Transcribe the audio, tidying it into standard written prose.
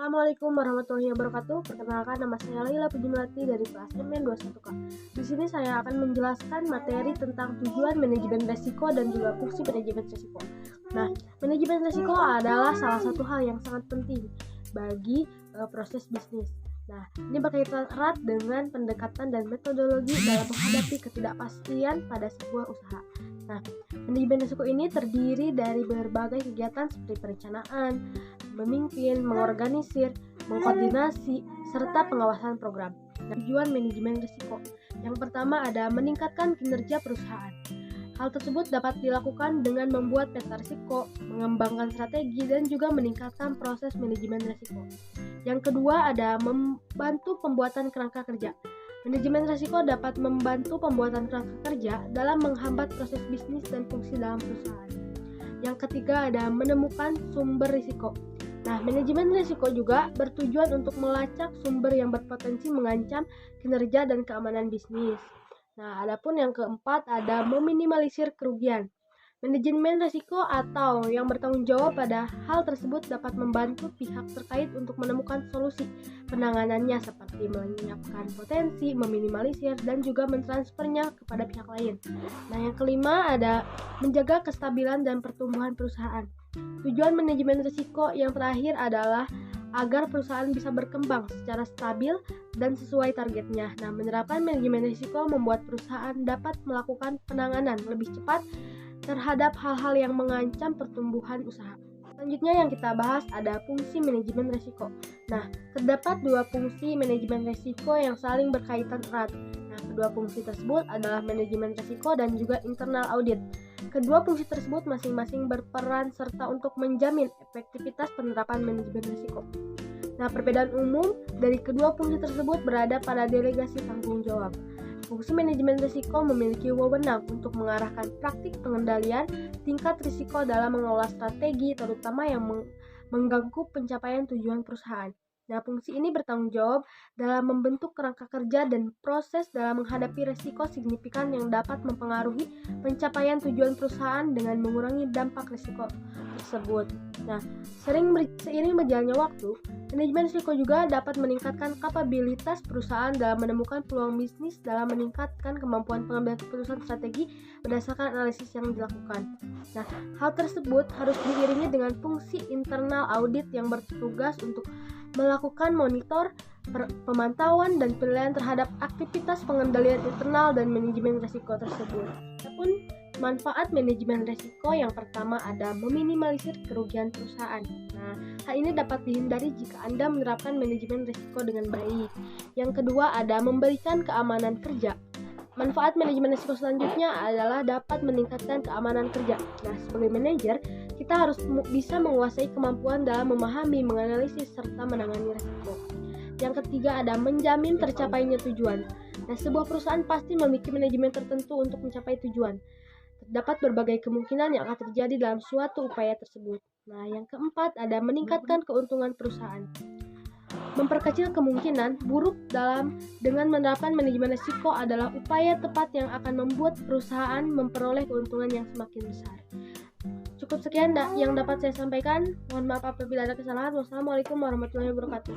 Assalamualaikum warahmatullahi wabarakatuh. Perkenalkan, nama saya Laila Puji Melati dari kelas MN21K. Di sini saya akan menjelaskan materi tentang tujuan manajemen resiko dan juga fungsi manajemen resiko. Nah, manajemen resiko adalah salah satu hal yang sangat penting bagi proses bisnis. Nah, ini berkaitan erat dengan pendekatan dan metodologi dalam menghadapi ketidakpastian pada sebuah usaha. Nah, manajemen risiko ini terdiri dari berbagai kegiatan seperti perencanaan, memimpin, mengorganisir, mengkoordinasi, serta pengawasan program. Nah, tujuan manajemen risiko yang pertama ada meningkatkan kinerja perusahaan. Hal tersebut dapat dilakukan dengan membuat peta risiko, mengembangkan strategi, dan juga meningkatkan proses manajemen risiko. Yang kedua ada membantu pembuatan kerangka kerja. Manajemen risiko dapat membantu pembuatan kerangka kerja dalam menghambat proses bisnis dan fungsi dalam perusahaan. Yang ketiga ada menemukan sumber risiko. Nah, manajemen risiko juga bertujuan untuk melacak sumber yang berpotensi mengancam kinerja dan keamanan bisnis. Nah, adapun yang keempat ada meminimalisir kerugian. Manajemen risiko atau yang bertanggung jawab pada hal tersebut dapat membantu pihak terkait untuk menemukan solusi penanganannya seperti menyiapkan potensi, meminimalisir, dan juga mentransfernya kepada pihak lain. Nah, yang kelima ada menjaga kestabilan dan pertumbuhan perusahaan. Tujuan manajemen risiko yang terakhir adalah agar perusahaan bisa berkembang secara stabil dan sesuai targetnya. Nah, menerapkan manajemen risiko membuat perusahaan dapat melakukan penanganan lebih cepat terhadap hal-hal yang mengancam pertumbuhan usaha. Selanjutnya yang kita bahas ada fungsi manajemen risiko. Nah, terdapat dua fungsi manajemen risiko yang saling berkaitan erat. Nah, kedua fungsi tersebut adalah manajemen risiko dan juga internal audit. Kedua fungsi tersebut masing-masing berperan serta untuk menjamin efektivitas penerapan manajemen risiko. Nah, perbedaan umum dari kedua fungsi tersebut berada pada delegasi tanggung jawab. Fungsi manajemen risiko memiliki wewenang untuk mengarahkan praktik pengendalian tingkat risiko dalam mengelola strategi, terutama yang mengganggu pencapaian tujuan perusahaan. Nah, fungsi ini bertanggung jawab dalam membentuk kerangka kerja dan proses dalam menghadapi risiko signifikan yang dapat mempengaruhi pencapaian tujuan perusahaan dengan mengurangi dampak risiko tersebut. Nah, seiring berjalannya waktu, manajemen risiko juga dapat meningkatkan kapabilitas perusahaan dalam menemukan peluang bisnis dalam meningkatkan kemampuan pengambilan keputusan strategi berdasarkan analisis yang dilakukan. Nah, hal tersebut harus diiringi dengan fungsi internal audit yang bertugas untuk melakukan monitor, pemantauan, dan penilaian terhadap aktivitas pengendalian internal dan manajemen risiko tersebut. Adapun manfaat manajemen risiko yang pertama ada meminimalisir kerugian perusahaan. Nah, hal ini dapat dihindari jika Anda menerapkan manajemen risiko dengan baik. Yang kedua ada memberikan keamanan kerja. Manfaat manajemen risiko selanjutnya adalah dapat meningkatkan keamanan kerja. Nah, sebagai manajer, kita harus bisa menguasai kemampuan dalam memahami, menganalisis, serta menangani risiko. Yang ketiga ada menjamin tercapainya tujuan. Nah, sebuah perusahaan pasti memiliki manajemen tertentu untuk mencapai tujuan. Terdapat berbagai kemungkinan yang akan terjadi dalam suatu upaya tersebut. Nah, yang keempat ada meningkatkan keuntungan perusahaan. Memperkecil kemungkinan buruk dengan menerapkan manajemen risiko adalah upaya tepat yang akan membuat perusahaan memperoleh keuntungan yang semakin besar. Cukup sekian yang dapat saya sampaikan. Mohon maaf apabila ada kesalahan. Wassalamualaikum warahmatullahi wabarakatuh.